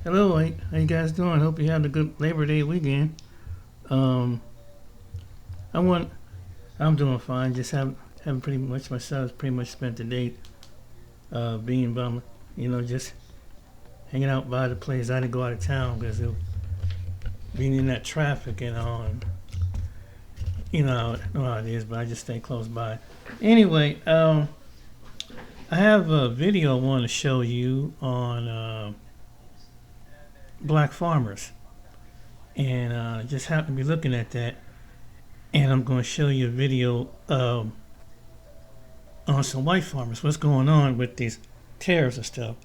Hello, how you guys doing? Hope you had a good Labor Day weekend. Um, I want, I'm doing fine. Just haven't pretty much myself. Pretty much spent the day being bum, just hanging out by the place. I didn't go out of town because of being in that traffic and all. And, I know how it is, but I just stay close by. Anyway, I have a video I want to show you on black farmers, and just happen to be looking at that. And I'm going to show you a video on some white farmers. What's going on with these tariffs and stuff?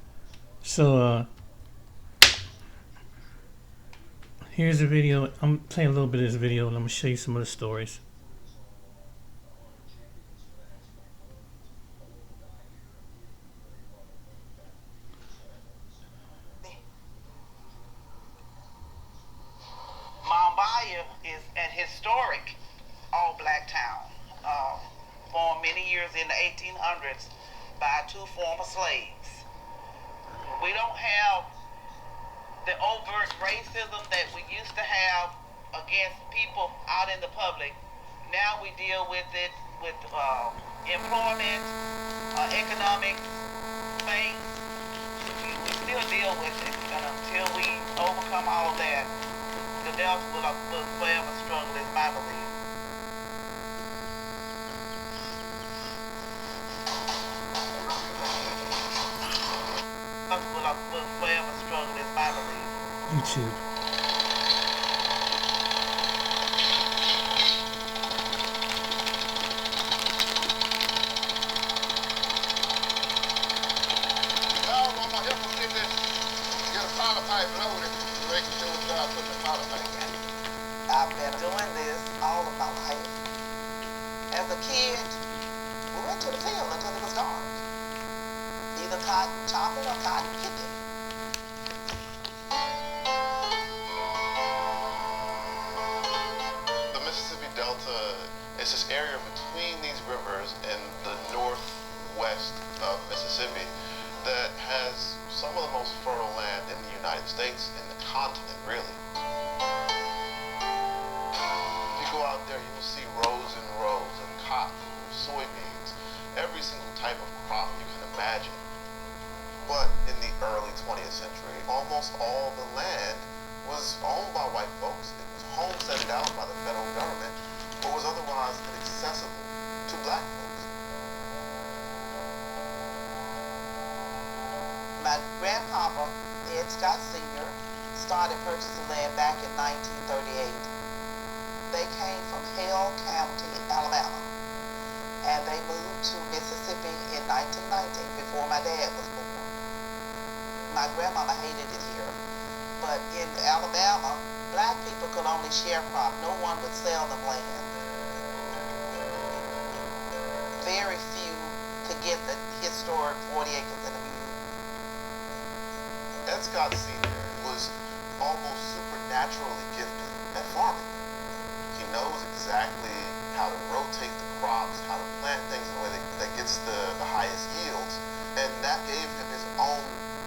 So here's a video. I'm playing a little bit of this video, and I'm going to show you some of the stories. Mount is an historic all-black town, formed many years in the 1800s by two former slaves. We don't have the overt racism that we used to have against people out in the public. Now we deal with it with employment, economics, things. We still deal with it, and until we overcome all that, the devil will forever struggle, is my belief. Will forever struggle, is my belief. YouTube. I've been doing this all of my life. As a kid, we went to the field until it was dark. Either cotton chopping or cotton picking. The Mississippi Delta is this area between these rivers in the northwest of Mississippi that has some of the most fertile land in the United States, in the continent, really. If you go out there, you will see rows and rows of cotton, soybeans, every single type of crop you can imagine. But in the early 20th century, almost all the land was owned by white folks. It was homesteaded out by the federal government, but was otherwise inaccessible to black folks. My grandpapa, Ed Scott Sr., started purchasing land back in 1938. They came from Hale County, Alabama, and they moved to Mississippi in 1919, before my dad was born. My grandmama hated it here, but in Alabama, black people could only sharecrop. No one would sell them land. Very few could get the historic 40 acres and a mule. Ed Scott Sr. was almost supernaturally gifted at farming. He knows exactly how to rotate the crops, how to plant things in a way that gets the highest yields, and that gave him his own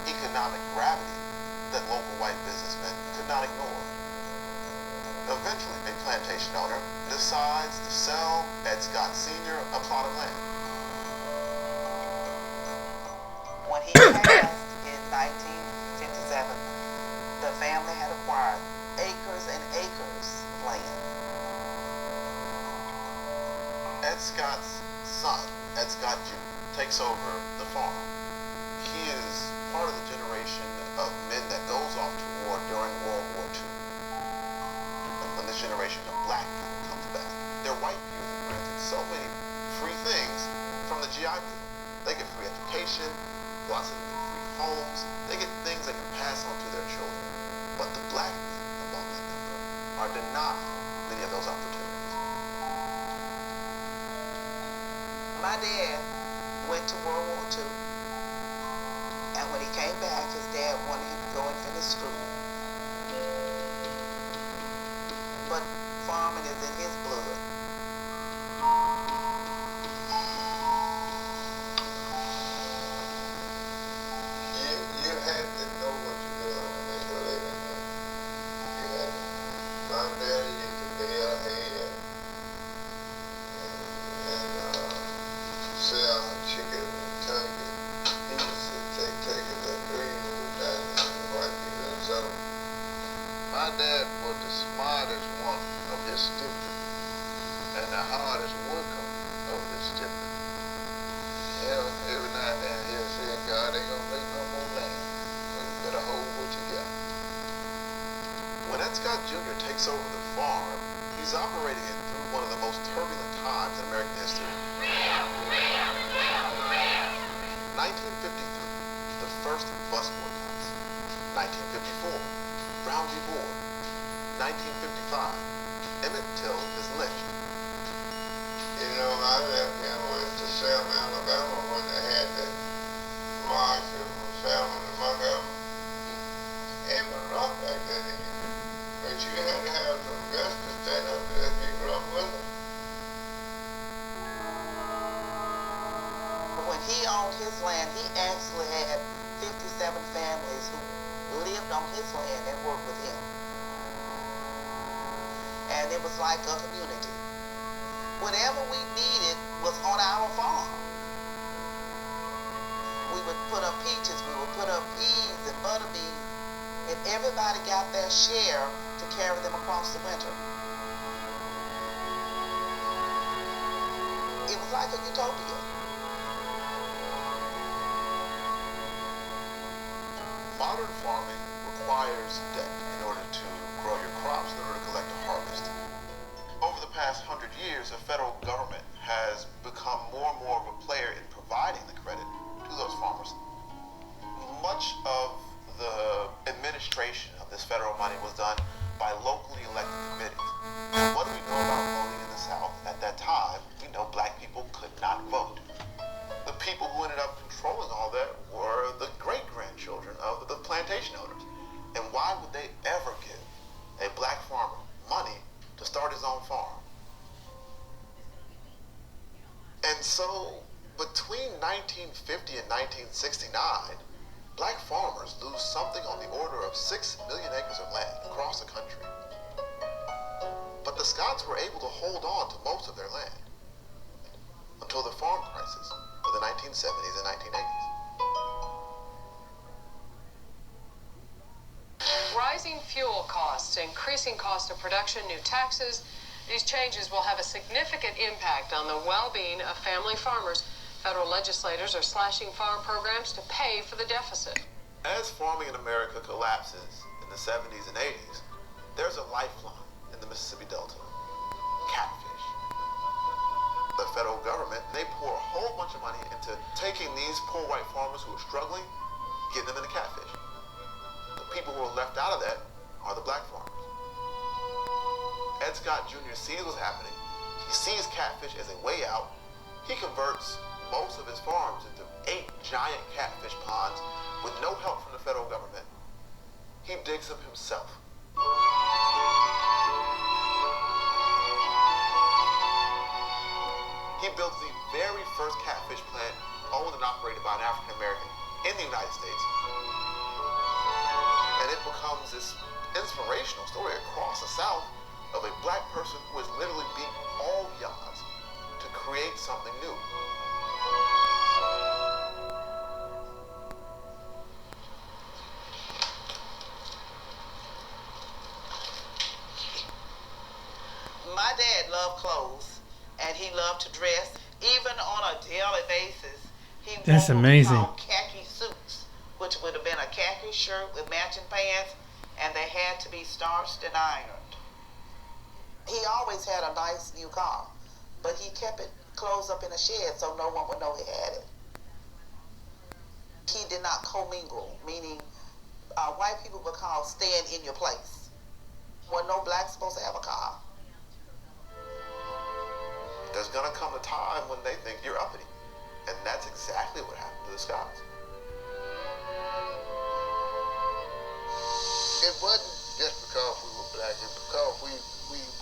economic gravity that local white businessmen could not ignore. Eventually, a plantation owner decides to sell Ed Scott Sr. a plot of land. When he passed in 1957, the family had acquired acres and acres of land. Ed Scott's son, Ed Scott Jr., takes over the farm. He is part of the generation of men that goes off to war during World War II. When this generation of black people comes back, their white peers are granted so many free things from the GI Bill. They get free education, lots of them get free homes, they get things they can pass on to their children. But the black men among that number are denied many of those opportunities. My dad went to World War II, and when he came back, his dad wanted him to go and finish school. But farming is in his blood. You had to know what you're doing. dad was the smartest one of his stipend and the hardest worker of his stipend. Every now and then he'll say, God ain't gonna make no more land. So you better hold what you got. When Ed Scott Jr. takes over the farm, he's operating it through one of the most turbulent times in American history. 1953, the first bus boycotts. 1954, Brown v. Board. 1955, Emmett Till is lynched. You know, I left him went to Selma, Alabama when they had that march from Selma to Montgomery. Emmett rough back then, but you had to have some guts to stand up to that big rough with him. When he owned his land, he actually had 57 families who lived on his land and worked with him. And it was like a community. Whatever we needed was on our farm. We would put up peaches, we would put up peas and butter beans, and everybody got their share to carry them across the winter. It was like a utopia. Modern farming requires debt in order to grow your crops, in order to collect a harvest. Over the past 100 years, the federal government has become more and more of a player in providing the credit to those farmers. Much of the administration of this federal money was done by locally elected committees. And what do we know about voting in the South? At that time, we know black people could not vote. The people who ended up controlling all that were the great-grandchildren of the plantation owners. And why would they ever give a black farmer money to start his own farm? And so, between 1950 and 1969, black farmers lose something on the order of 6 million acres of land across the country. But the Scots were able to hold on to most of their land until the farm crisis of the 1970s and 1980s. Rising fuel costs, increasing cost of production, new taxes, these changes will have a significant impact on the well-being of family farmers. Federal legislators are slashing farm programs to pay for the deficit. As farming in America collapses in the 70s and 80s, there's a lifeline in the Mississippi Delta: catfish. The federal government, they pour a whole bunch of money into taking these poor white farmers who are struggling, getting them into catfish. The people who are left out of that are the black farmers. Ed Scott Jr. sees what's happening. He sees catfish as a way out. He converts most of his farms into 8 giant catfish ponds with no help from the federal government. He digs them himself. He builds the very first catfish plant owned and operated by an African American in the United States. And it becomes this inspirational story across the South of a black person who has literally beat all the odds to create something new. My dad loved clothes, and he loved to dress. Even on a daily basis, he wore That's what we amazing. call khaki suits, which would have been a khaki shirt with matching pants, and they had to be starched and ironed. He always had a nice new car, but he kept it closed up in a shed so no one would know he had it. He did not commingle, meaning white people would call staying in your place. Well, no black's supposed to have a car. There's gonna come a time when they think you're uppity. And that's exactly what happened to the Scots. It wasn't just because we were black, it's because we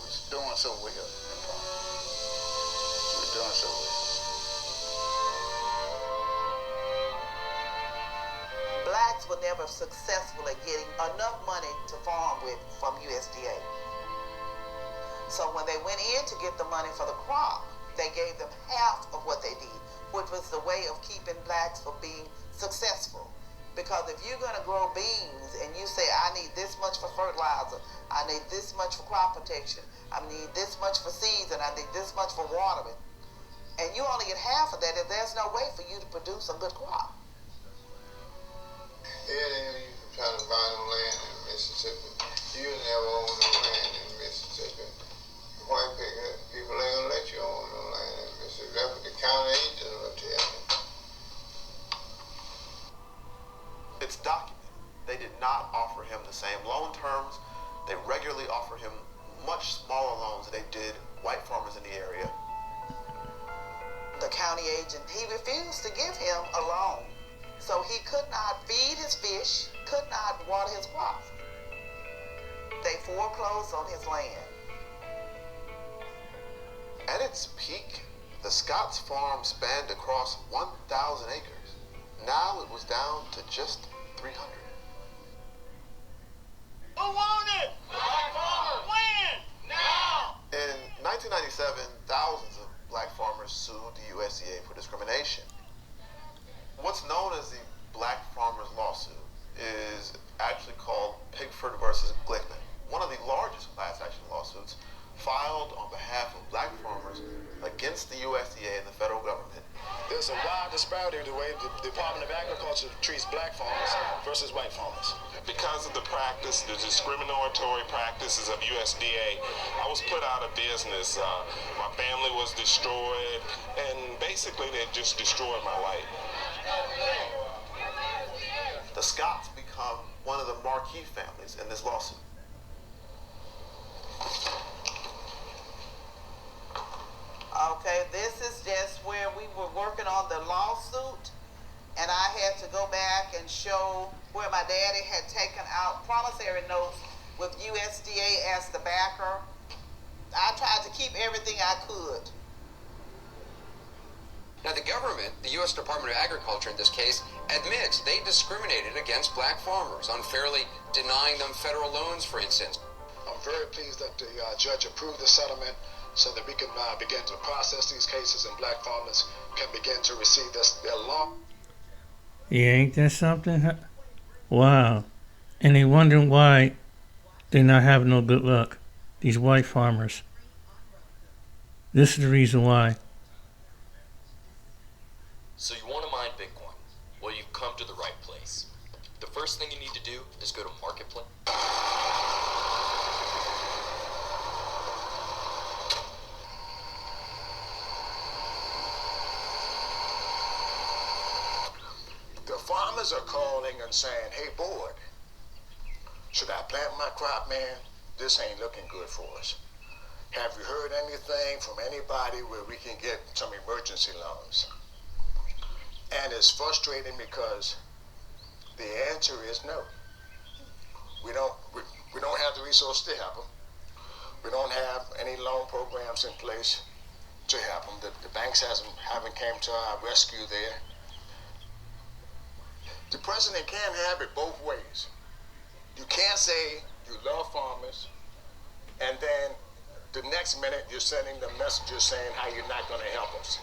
was doing so well in farming. We were doing so well. Blacks were never successful at getting enough money to farm with from USDA. So when they went in to get the money for the crop, they gave them half of what they need, which was the way of keeping blacks from being successful. Because Because if you're going to grow beans and you say, I need this much for fertilizer, I need this much for crop protection, I need this much for seeds, and I need this much for watering, and you only get half of that, if there's no way for you to produce a good crop. Yeah, you try to buy no land in Mississippi. You never own no land in Mississippi. White people ain't gonna let you own no land in Mississippi. That's what the county agent will tell me. It's documented. They did not offer him the same loan terms. They regularly offer him much smaller loans than they did white farmers in the area. The county agent, he refused to give him a loan. So he could not feed his fish, could not water his crops. They foreclosed on his land. At its peak, the Scott's farm spanned across 1,000 acres. Now it was down to just 300. Who won it? Black farmers. When? Now. In 1997, thousands of black farmers sued the USDA for discrimination. What's known as the Black Farmers Lawsuit is actually called Pigford versus Glickman, one of the largest class action lawsuits filed on behalf of black farmers against the USDA and the federal government. There's a wide disparity in the way the Department of Agriculture treats black farmers versus white farmers. Because of the practice, the discriminatory practices of USDA, I was put out of business. My family was destroyed, and basically they just destroyed my life. The Scotts become one of the marquee families in this lawsuit. Okay, this is just where we were working on the lawsuit, and I had to go back and show where my daddy had taken out promissory notes with USDA as the backer. I tried to keep everything I could. Now, the government, the U.S. Department of Agriculture in this case, admits they discriminated against black farmers, unfairly denying them federal loans, for instance. I'm very pleased that the judge approved the settlement so that we can begin to process these cases and black farmers can begin to receive their loan. Yeah, ain't that something? Wow. And they wondering why they're not having no good luck, these white farmers. This is the reason why. So you want to mine Bitcoin? Well, you've come to the right place. The first thing you need to do is go to Marketplace. The farmers are calling and saying, hey, board, should I plant my crop, man? This ain't looking good for us. Have you heard anything from anybody where we can get some emergency loans? And it's frustrating because the answer is no. We don't have the resources to help them. We don't have any loan programs in place to help them. The banks haven't came to our rescue there. The president can't have it both ways. You can't say you love farmers and then the next minute you're sending them messages saying how you're not going to help us.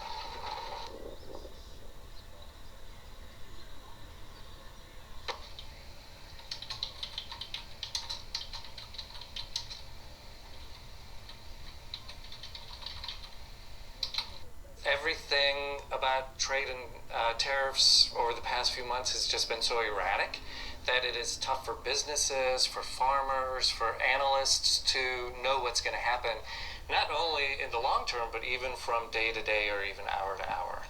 Everything about trade and tariffs over the past few months has just been so erratic that it is tough for businesses, for farmers, for analysts to know what's going to happen, not only in the long term, but even from day to day or even hour to hour.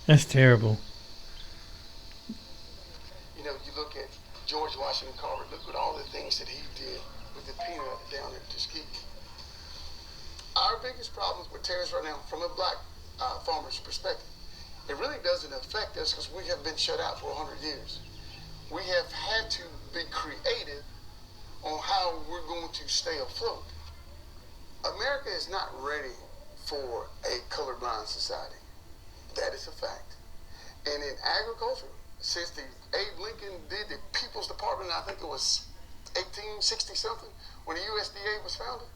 That's terrible. You know, you look at George Washington Carver, look at all the things that he did with the peanut down at Tuskegee. Our biggest problems with tariffs right now, from a black farmer's perspective, it really doesn't affect us because we have been shut out for 100 years. We have had to be creative on how we're going to stay afloat. America is not ready for a colorblind society. That is a fact. And in agriculture, since Abe Lincoln did the People's Department, I think it was 1860 something, when the USDA was founded,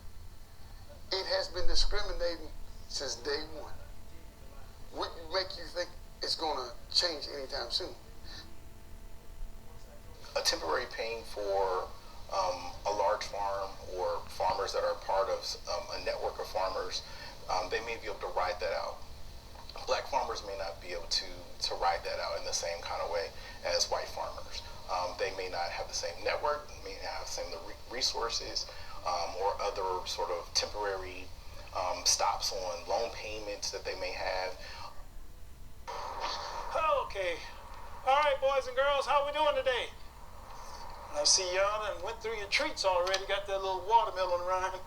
it has been discriminating since day one. What make you think it's going to change anytime soon? A temporary pain for a large farm or farmers that are part of a network of farmers, they may be able to ride that out. Black farmers may not be able to ride that out in the same kind of way as white farmers. They may not have the same network, may not have the same resources, or other sort of temporary stops on loan payments that they may have. Okay. All right, boys and girls, how we doing today? I see y'all done went through your treats already, got that little watermelon rind.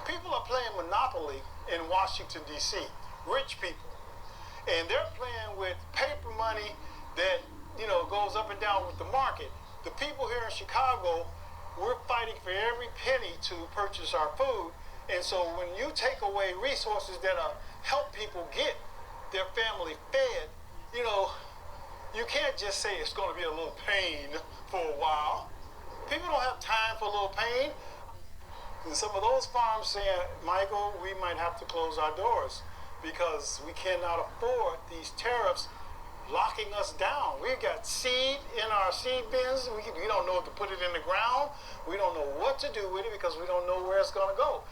People are playing Monopoly in Washington, D.C., rich people. And they're playing with paper money that, goes up and down with the market. The people here in Chicago, we're fighting for every penny to purchase our food. And so when you take away resources that help people get their family fed, you can't just say it's going to be a little pain for a while. People don't have time for a little pain. And some of those farms saying, Michael, we might have to close our doors because we cannot afford these tariffs locking us down. We got seed in our seed bins. We don't know if to put it in the ground. We don't know what to do with it because we don't know where it's going to go.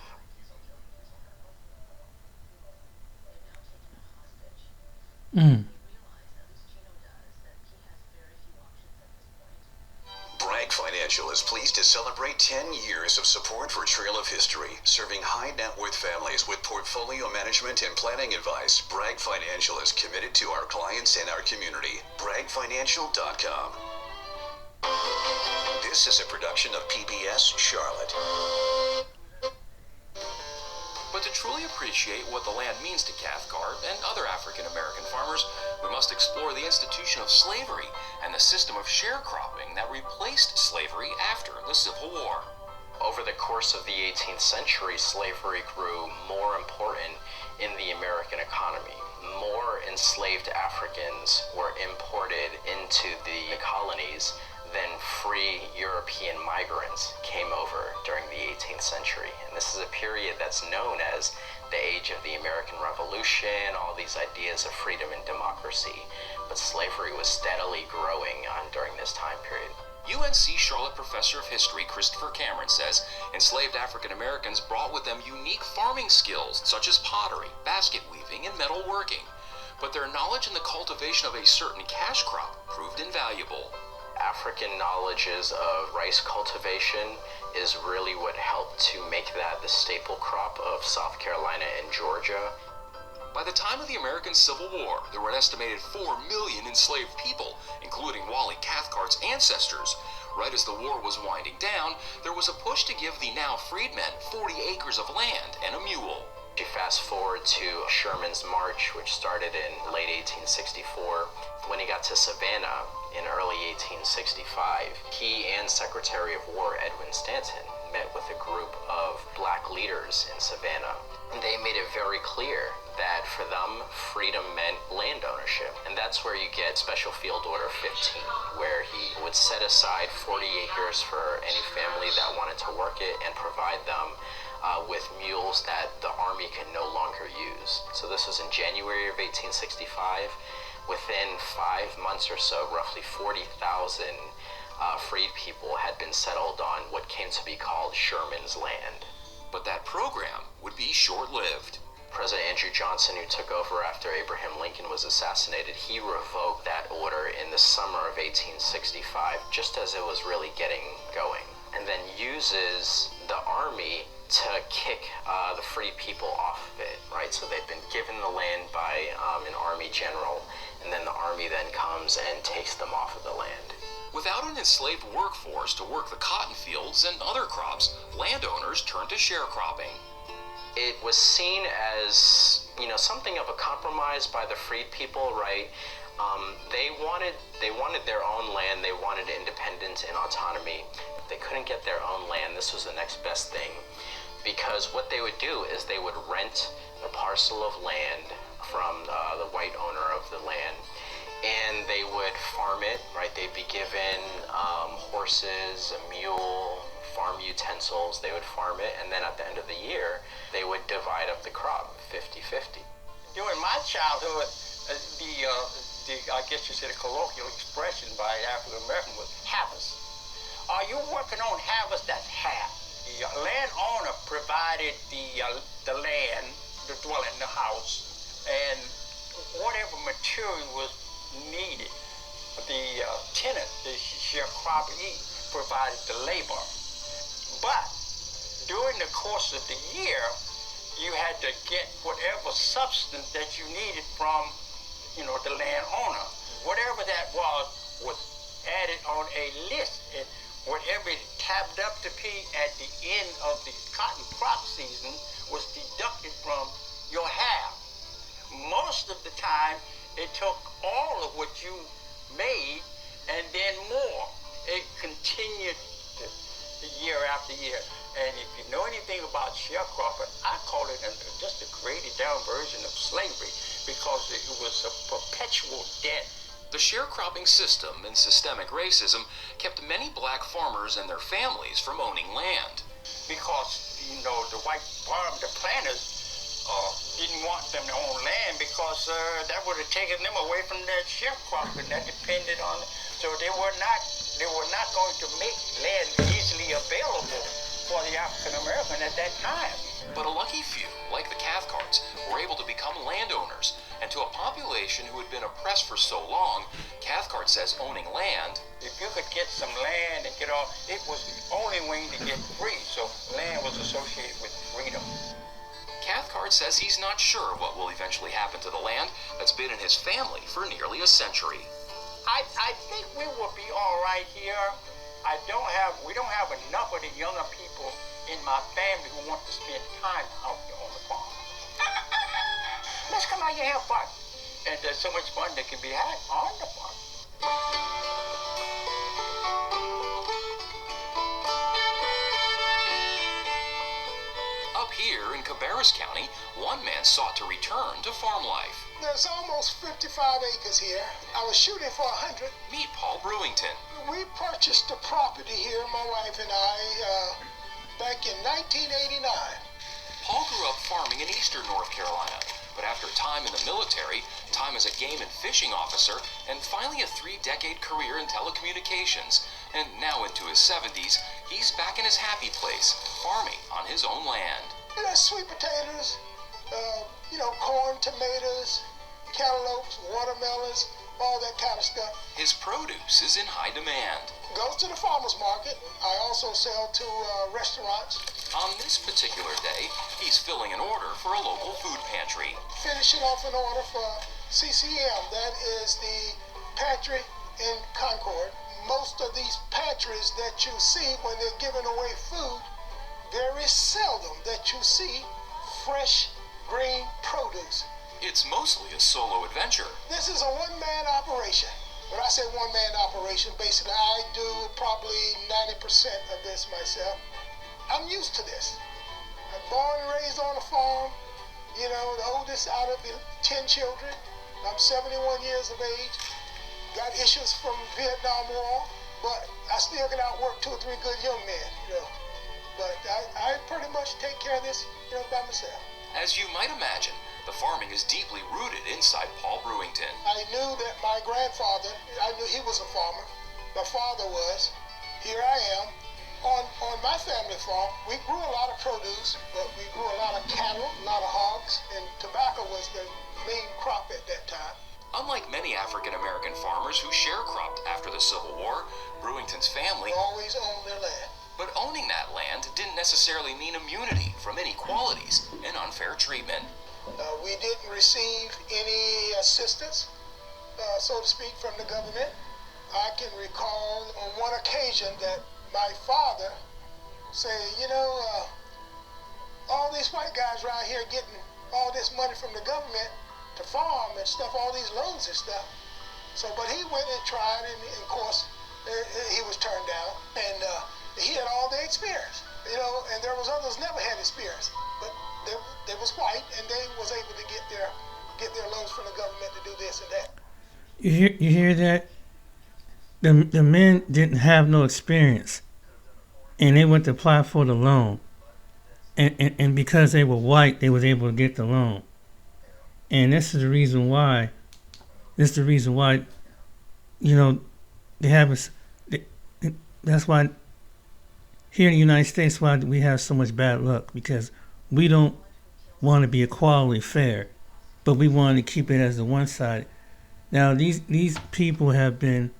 Bragg Financial is pleased to celebrate 10 years of support for Trail of History, serving high net worth families with portfolio management and planning advice. Bragg Financial is committed to our clients and our community. BraggFinancial.com. This is a production of PBS Charlotte. But to truly appreciate what the land means to Cathcart and other African-American farmers, we must explore the institution of slavery and the system of sharecropping that replaced slavery after the Civil War. Over the course of the 18th century, slavery grew more important in the American economy. More enslaved Africans were imported into the colonies than free European migrants came over during the 18th century. And this is a period that's known as the age of the American Revolution, all these ideas of freedom and democracy. But slavery was steadily growing during this time period. UNC Charlotte professor of history Christopher Cameron says enslaved African Americans brought with them unique farming skills such as pottery, basket weaving, and metalworking. But their knowledge in the cultivation of a certain cash crop proved invaluable. African knowledges of rice cultivation is really what helped to make that the staple crop of South Carolina and Georgia. By the time of the American Civil War, there were an estimated 4 million enslaved people, including Wally Cathcart's ancestors. Right as the war was winding down, there was a push to give the now freedmen 40 acres of land and a mule. You fast forward to Sherman's March, which started in late 1864. When he got to Savannah in early 1865, he and Secretary of War Edwin Stanton met with a group of black leaders in Savannah. And they made it very clear that for them, freedom meant land ownership. And that's where you get Special Field Order 15, where he would set aside 40 acres for any family that wanted to work it and provide them with mules that the Army could no longer use. So this was in January of 1865. Within 5 months or so, roughly 40,000 freed people had been settled on what came to be called Sherman's Land. But that program would be short-lived. President Andrew Johnson, who took over after Abraham Lincoln was assassinated, he revoked that order in the summer of 1865, just as it was really getting going, and then uses the Army to kick the free people off of it, right? So they've been given the land by an Army general, and then the Army then comes and takes them off of the land. Without an enslaved workforce to work the cotton fields and other crops, landowners turned to sharecropping. It was seen as, something of a compromise by the freed people, right? They wanted their own land. They wanted independence and autonomy. If they couldn't get their own land, this was the next best thing, because what they would do is they would rent a parcel of land from the white owner of the land, farm it, right? They'd be given horses, a mule, farm utensils. They would farm it, and then at the end of the year, they would divide up the crop 50-50. During my childhood, I guess you said a colloquial expression by African American was harvest. Are you working on harvest? That's half. The landowner provided the land, the dwelling, the house, and whatever material was needed. The tenant, the sharecropper, provided the labor. But during the course of the year, you had to get whatever substance that you needed from, the landowner. Whatever that was added on a list, and whatever it tabbed up to be at the end of the cotton crop season was deducted from your half. Most of the time, it took all of what you made and then more. It continued year after year. And if you know anything about sharecropping, I call it just a graded down version of slavery because it was a perpetual debt. The sharecropping system and systemic racism kept many black farmers and their families from owning land. Because, the white farm, the planters, didn't want them to own land because that would have taken them away from their sharecropping that depended on it. So they were not going to make land easily available for the African American at that time. But a lucky few, like the Cathcarts, were able to become landowners, and to a population who had been oppressed for so long, Cathcart says owning land, if you could get some land and get off, it was the only way to get free, so land was associated with freedom. Cathcart says he's not sure what will eventually happen to the land that's been in his family for nearly a century. I think we will be all right here. We don't have enough of the younger people in my family who want to spend time out here on the farm. Let's come out here and have fun. And there's so much fun that can be had on the farm. Up here in Cabarrus County, one man sought to return to farm life. There's almost 55 acres here. I was shooting for 100. Meet Paul Brewington. We purchased the property here, my wife and I, back in 1989. Paul grew up farming in eastern North Carolina, but after time in the military, time as a game and fishing officer, and finally a 3-decade career in telecommunications, and now into his 70s, he's back in his happy place, farming on his own land. Sweet potatoes, corn, tomatoes, cantaloupes, watermelons, all that kind of stuff. His produce is in high demand. Goes to the farmer's market. I also sell to restaurants. On this particular day, he's filling an order for a local food pantry. Finishing off an order for CCM. That is the pantry in Concord. Most of these pantries that you see when they're giving away food, very seldom that you see fresh green produce. It's mostly a solo adventure. This is a one-man operation. When I say one-man operation, basically I do probably 90% of this myself. I'm used to this. I'm born and raised on a farm, the oldest out of 10 children. I'm 71 years of age. Got issues from Vietnam War, but I still can outwork 2 or 3 good young men, But I pretty much take care of this, by myself. As you might imagine, the farming is deeply rooted inside Paul Brewington. I knew that my grandfather, I knew he was a farmer. My father was. Here I am. On my family farm, we grew a lot of produce, but we grew a lot of cattle, a lot of hogs, and tobacco was the main crop at that time. Unlike many African-American farmers who sharecropped after the Civil War, Brewington's family always owned their land. But owning that land didn't necessarily mean immunity from inequalities and unfair treatment. We didn't receive any assistance, so to speak, from the government. I can recall on one occasion that my father said, all these white guys around here getting all this money from the government to farm and stuff, all these loans and stuff. But he went and tried, and of course, he was turned down, and he had all the experience, and there was others never had experience, but they was white, and they was able to get their loans from the government to do this and that. You hear that? the men didn't have no experience, and they went to apply for the loan, and because they were white, they was able to get the loan, and this is the reason why. This is the reason why, you know, they have us. That's why here in the United States, why we have so much bad luck, because we don't want to be equality fair, but we want to keep it as the one side. Now these people have been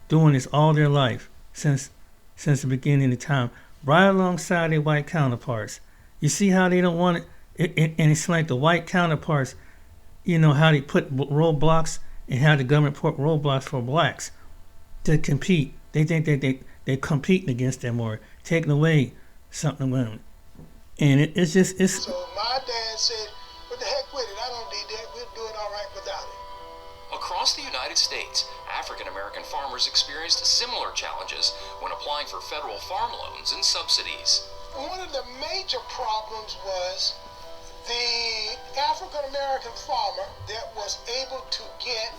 doing this all their life since the beginning of time, right alongside their white counterparts. You see how they don't want it, and it's like the white counterparts, you know, how they put roadblocks and how the government put roadblocks for blacks to compete. They think that they're competing against them or taking away something from them. And it's just... So my dad said, what the heck with it? I don't need that. We're doing all right without it. Across the United States, African American farmers experienced similar challenges when applying for federal farm loans and subsidies. One of the major problems was the African American farmer that was able to get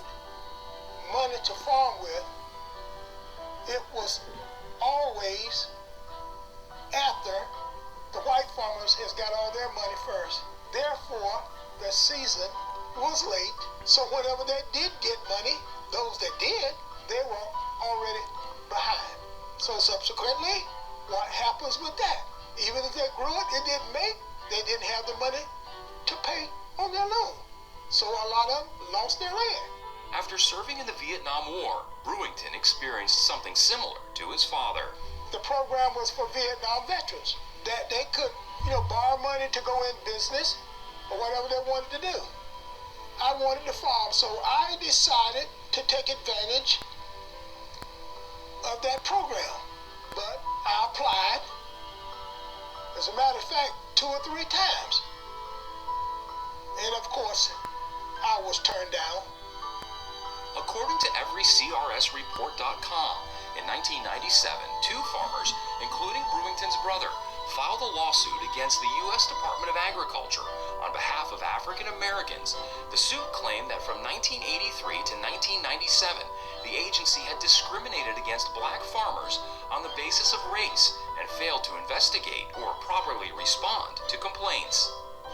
money to farm with, it was always after the white farmers has got all their money first. Therefore, the season was late, so whenever they did get money, those that did, they were already behind. So subsequently, what happens with that? Even if they grew it, they didn't have the money to pay on their loan. So a lot of them lost their land. After serving in the Vietnam War, Brewington experienced something similar to his father. The program was for Vietnam veterans, that they could, borrow money to go in business or whatever they wanted to do. I wanted to farm, so I decided to take advantage of that program. But I applied, as a matter of fact, 2 or 3 times. And of course, I was turned down. According to EveryCRSReport.com, in 1997, 2 farmers, including Brewington's brother, filed a lawsuit against the U.S. Department of Agriculture on behalf of African Americans. The suit claimed that from 1983 to 1997, the agency had discriminated against black farmers on the basis of race and failed to investigate or properly respond to complaints.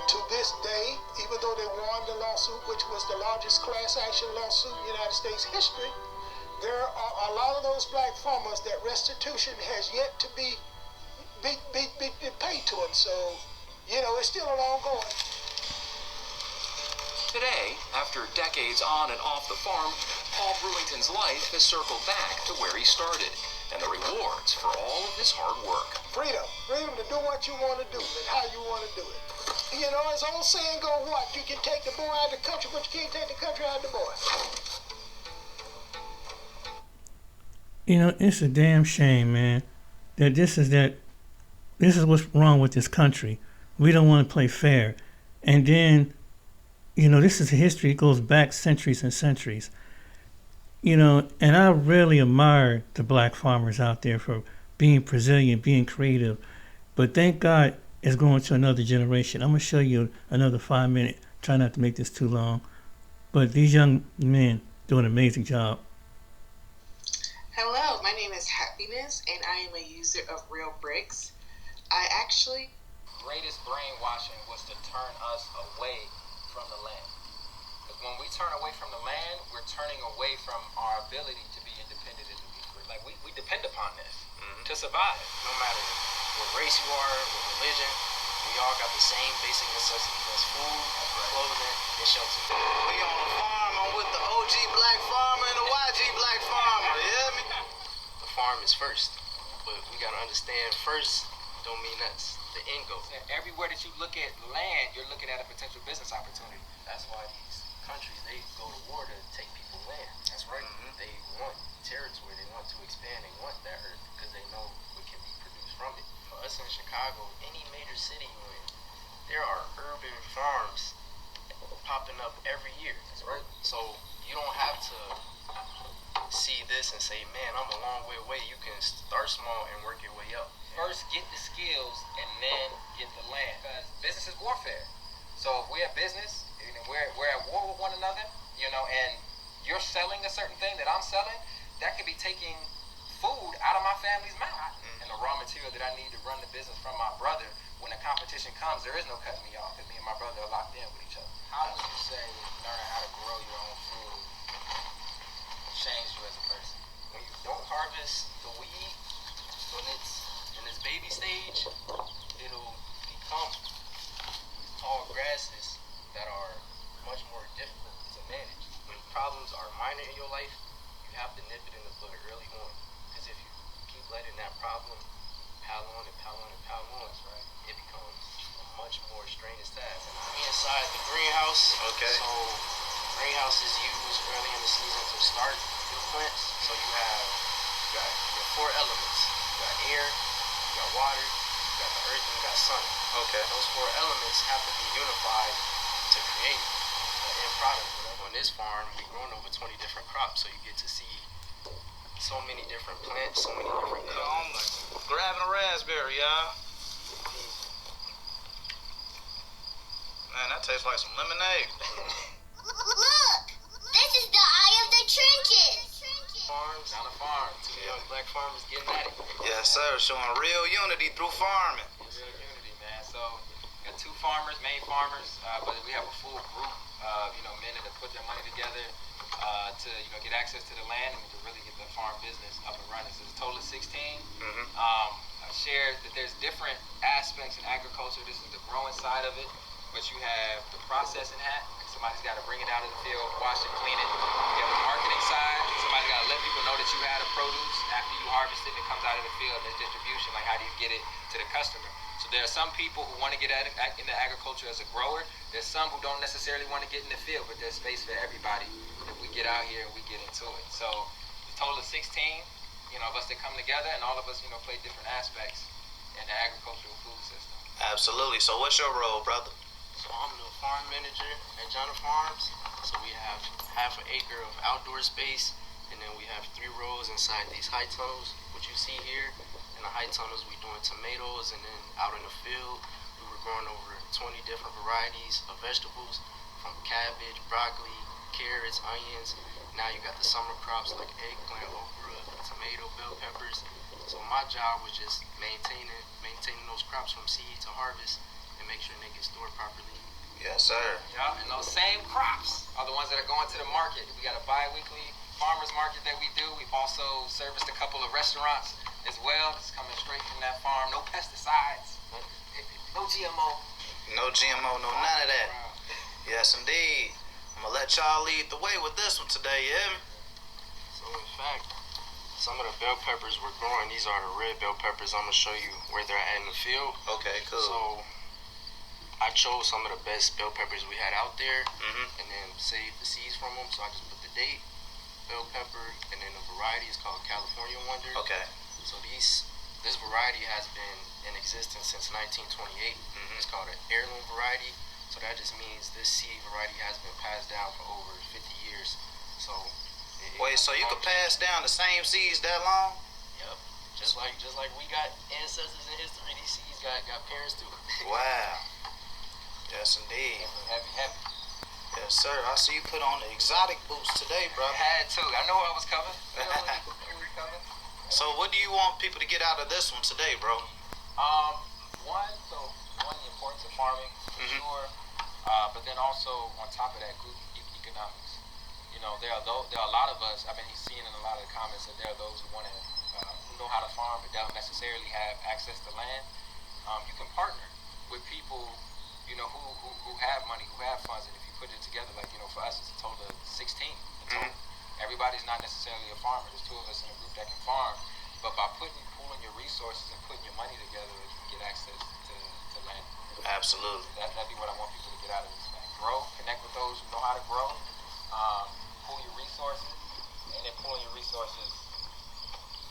To this day, even though they won the lawsuit, which was the largest class action lawsuit in United States history, there are a lot of those black farmers that restitution has yet to be paid to them. So, it's still an ongoing. Today, after decades on and off the farm, Paul Brewington's life has circled back to where he started, and the rewards for all of his hard work. Freedom to do what you want to do and how you want to do it. As old saying go, what? You can take the boy out of the country, but you can't take the country out of the boy. It's a damn shame, man, that this is what's wrong with this country. We don't want to play fair. And then, this is a history. It goes back centuries and centuries. And I really admire the black farmers out there for being resilient, being creative. But thank God it's going to another generation. I'm going to show you another 5 minutes. Try not to make this too long. But these young men do an amazing job. Hello, my name is Happiness, and I am a user of Real Bricks. Greatest brainwashing was to turn us away from the land. Because when we turn away from the land, we're turning away from our ability to be independent and to be free. Like, we depend upon this to survive. No matter what race you are, what religion, we all got the same basic necessities. That's food, clothing, and shelter. We on the farm. I'm with the OG black farmer and the YG black farmer. You hear me? The farm is first. But we got to understand first don't mean that's the end goal. Everywhere that you look at land, you're looking at a potential business opportunity. That's why these countries, they go to war to take people's land. That's right. They want territory. They want to expand. They want that earth because they know what can be produced from it. For us in Chicago, any major city you're in, there are urban farms popping up every year. That's right. So you don't have to see this and say, man, I'm a long way away. You can start small and work your way up. First, get the skills and then get the land. Because business is warfare. So if we're a business, we're at war with one another, and you're selling a certain thing that I'm selling, that could be taking food out of my family's mouth. And the raw material that I need to run the business from my brother, when the competition comes, there is no cutting me off because me and my brother are locked in with each other. How would you say learning how to grow your own food changed you as a person? When you don't harvest the weed, when it's in its baby stage, it'll become tall grasses that are much more difficult to manage. When problems are minor in your life, you have to nip it in the bud early on. Because if you keep letting that problem pile on and pile on and pile on, right, it becomes a much more strenuous task. And we inside the greenhouse. Okay. So greenhouse is used early in the season to start your plants. So you got your 4 elements. You got air, you got water, you got the earth, and you got sun. Okay. Those 4 elements have to be unified to create an end product. On this farm, we've grown over 20 different crops, so you get to see so many different plants, so many different colors. Grabbing a raspberry, y'all. Man, that tastes like some lemonade. Look! This is the eye of the trenches! Farms, down the farm. 2 young black farmers getting at it. Yes, sir. Showing real unity through farming. Real unity, man. So, got 2 farmers, main farmers, but we have a full group of, men that have put their money together to, get access to the land and to really get the farm business up and running. So, it's a total of 16. I shared that there's different aspects in agriculture. This is the growing side of it, but you have the processing hat. Somebody's got to bring it out of the field, wash it, clean it. You have the marketing side. Somebody's got to let people know that you had a produce after you harvest it and it comes out of the field. There's distribution, like how do you get it to the customer? So there are some people who want to get into agriculture as a grower. There's some who don't necessarily want to get in the field, but there's space for everybody if we get out here and we get into it. So the total of 16, of us that come together, and all of us, play different aspects in the agricultural food system. Absolutely. So what's your role, brother? So I'm the farm manager at Jonna Farms. So we have half an acre of outdoor space, and then we have 3 rows inside these high tunnels, which you see here. In the high tunnels, we're doing tomatoes, and then out in the field, we were growing over 20 different varieties of vegetables, from cabbage, broccoli, carrots, onions. Now you got the summer crops like eggplant, okra, tomato, bell peppers. So my job was just maintaining those crops from seed to harvest and make sure they get stored properly. Yes, sir. Yeah, and those same crops are the ones that are going to the market. We got a bi-weekly farmers market that we do. We've also serviced a couple of restaurants as well. It's coming straight from that farm. No pesticides, no GMO. No GMO, no none of that. Yes, indeed. I'm going to let y'all lead the way with this one today, yeah? So in fact, some of the bell peppers we're growing, these are the red bell peppers. I'm going to show you where they're at in the field. Okay, cool. So I chose some of the best bell peppers we had out there and then saved the seeds from them. So I just put the date, bell pepper, and then the variety is called California Wonder. Okay. So this variety has been in existence since 1928. It's called an heirloom variety. So that just means this seed variety has been passed down for over 50 years. So wait, so you could pass down the same seeds that long? Yep. Just like we got ancestors in history, these seeds got parents too. Wow. Yes, indeed. Heavy. Yes, sir. I see you put on the exotic boots today, bro. Had to. I know I was coming. So what do you want people to get out of this one today, bro? One, the importance of farming, for sure. But then also, on top of that, group economics. There are a lot of us, I've been seeing in a lot of the comments that there are those who want to, who know how to farm but don't necessarily have access to land. You can partner with people, who have money, who have funds, and if you put it together, like, for us, it's a total of 16. Everybody's not necessarily a farmer. There's 2 of us in a group that can farm, but by pooling your resources and putting your money together, you can get access to land. Absolutely. That'd be what I want people to get out of this thing. Grow, connect with those who know how to grow, pool your resources, and then pooling your resources,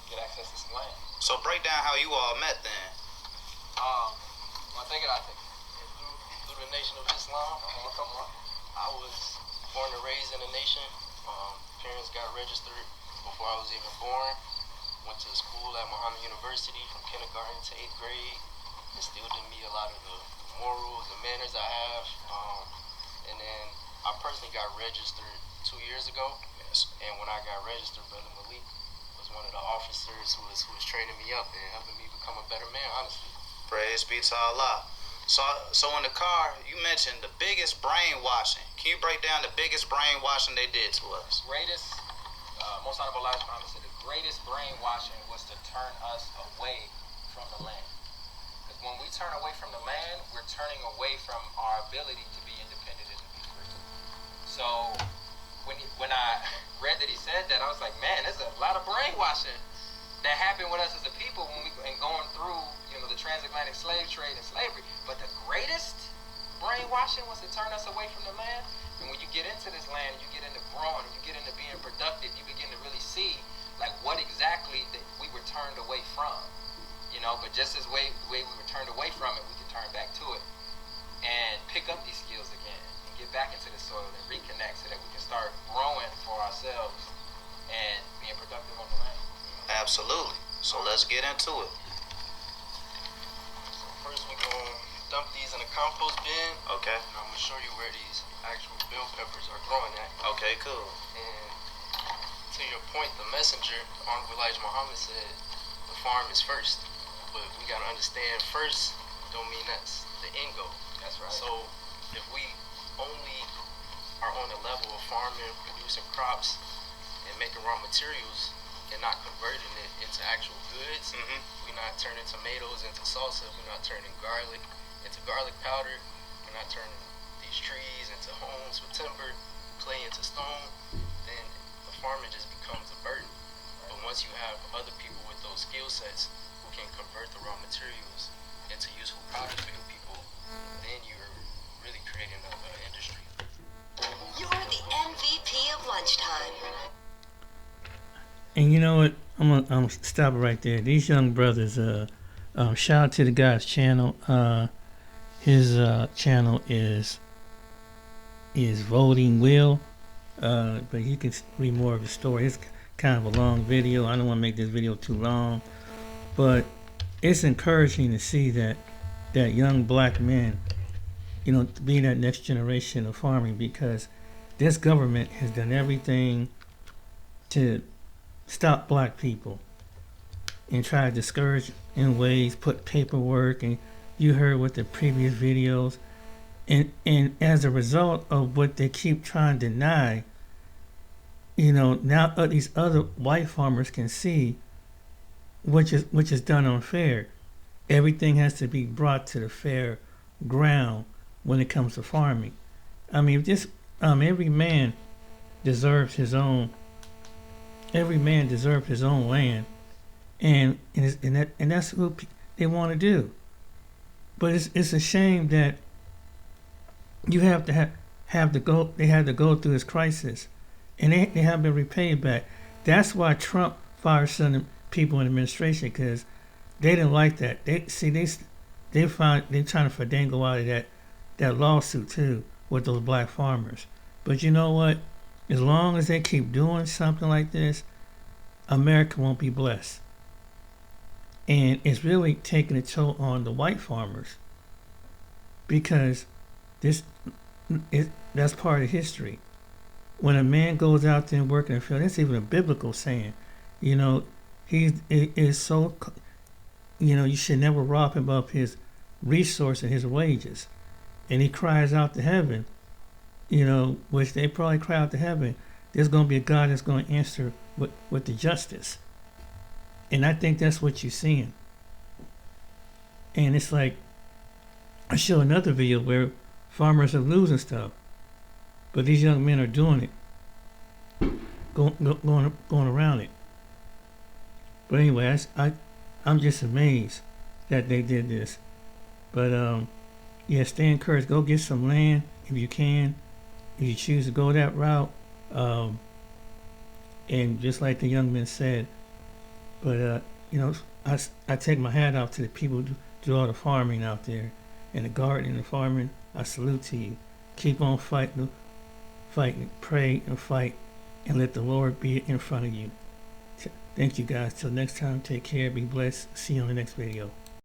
get access to some land. So break down how you all met then. I'll take it. Through the Nation of Islam. Come on. I was born and raised in the nation. Parents got registered before I was even born. Went to school at Muhammad University from kindergarten to 8th grade. Instilled in me a lot of the morals and manners I have. And then I personally got registered 2 years ago. Yes. And when I got registered, Brother Malik was one of the officers who was training me up and helping me become a better man, honestly. Praise be to Allah. So in the car, you mentioned the biggest brainwashing. Can you break down the biggest brainwashing they did to us? Greatest, most honorable Elijah Muhammad said the greatest brainwashing was to turn us away from the land. Because when we turn away from the land, we're turning away from our ability to be independent and to be free. So when I read that he said that, I was like, man, there's a lot of brainwashing that happened with us as a people when we and going through, the transatlantic slave trade and slavery. But the greatest brainwashing was to turn us away from the land. And when you get into this land, you get into growing, you get into being productive, you begin to really see like what exactly that we were turned away from. But just as the way we were turned away from it, we can turn back to it and pick up these skills again and get back into the soil and reconnect so that we can start growing for ourselves and being productive on the land. Absolutely. So let's get into it. First, we're going to dump these in a compost bin. Okay. And I'm going to show you where these actual bell peppers are growing at. Okay, cool. And to your point, the messenger, Honorable Elijah Muhammad, said the farm is first. But we got to understand first don't mean that's the end goal. That's right. So if we only are on the level of farming, producing crops, and making raw materials, and not converting it into actual goods, we're not turning tomatoes into salsa, we're not turning garlic into garlic powder, we're not turning these trees into homes with timber, clay into stone, then the farming just becomes a burden. But once you have other people with those skill sets who can convert the raw materials into useful products for your people, then you're really creating an industry. You're the MVP of lunchtime. And you know what? I'm gonna stop it right there. These young brothers, shout out to the guy's channel. His channel is Voting Will, but you can read more of the story. It's kind of a long video. I don't want to make this video too long, but it's encouraging to see that young black men, being that next generation of farming, because this government has done everything to stop black people and try to discourage in ways, put paperwork, and you heard with the previous videos, and as a result of what they keep trying to deny, now these other white farmers can see which is done unfair. Everything has to be brought to the fair ground when it comes to farming. I mean, every man deserves his own. Every man deserves his own land, and that's what they want to do. But it's a shame that you have to have to go. They had to go through this crisis, and they haven't been repaid back. That's why Trump fired some people in the administration, because they didn't like that. They're trying to finagle out of that lawsuit too with those black farmers. But you know what? As long as they keep doing something like this, America won't be blessed. And it's really taking a toll on the white farmers, because that's part of history. When a man goes out there and works in the field, that's even a biblical saying. He is so, you should never rob him of his resource and his wages. And he cries out to heaven, which they probably cry out to heaven. There's going to be a God that's going to answer with the justice. And I think that's what you're seeing. And it's like, I show another video where farmers are losing stuff, but these young men are doing it, going around it. But anyway, I'm just amazed that they did this. But yeah, stay encouraged. Go get some land if you can, if you choose to go that route. And just like the young man said, but I take my hat off to the people who do all the farming out there, and the gardening and the farming. I salute to you. Keep on fighting, pray and fight, and let the Lord be in front of you. Thank you guys. Till next time, take care, be blessed. See you on the next video.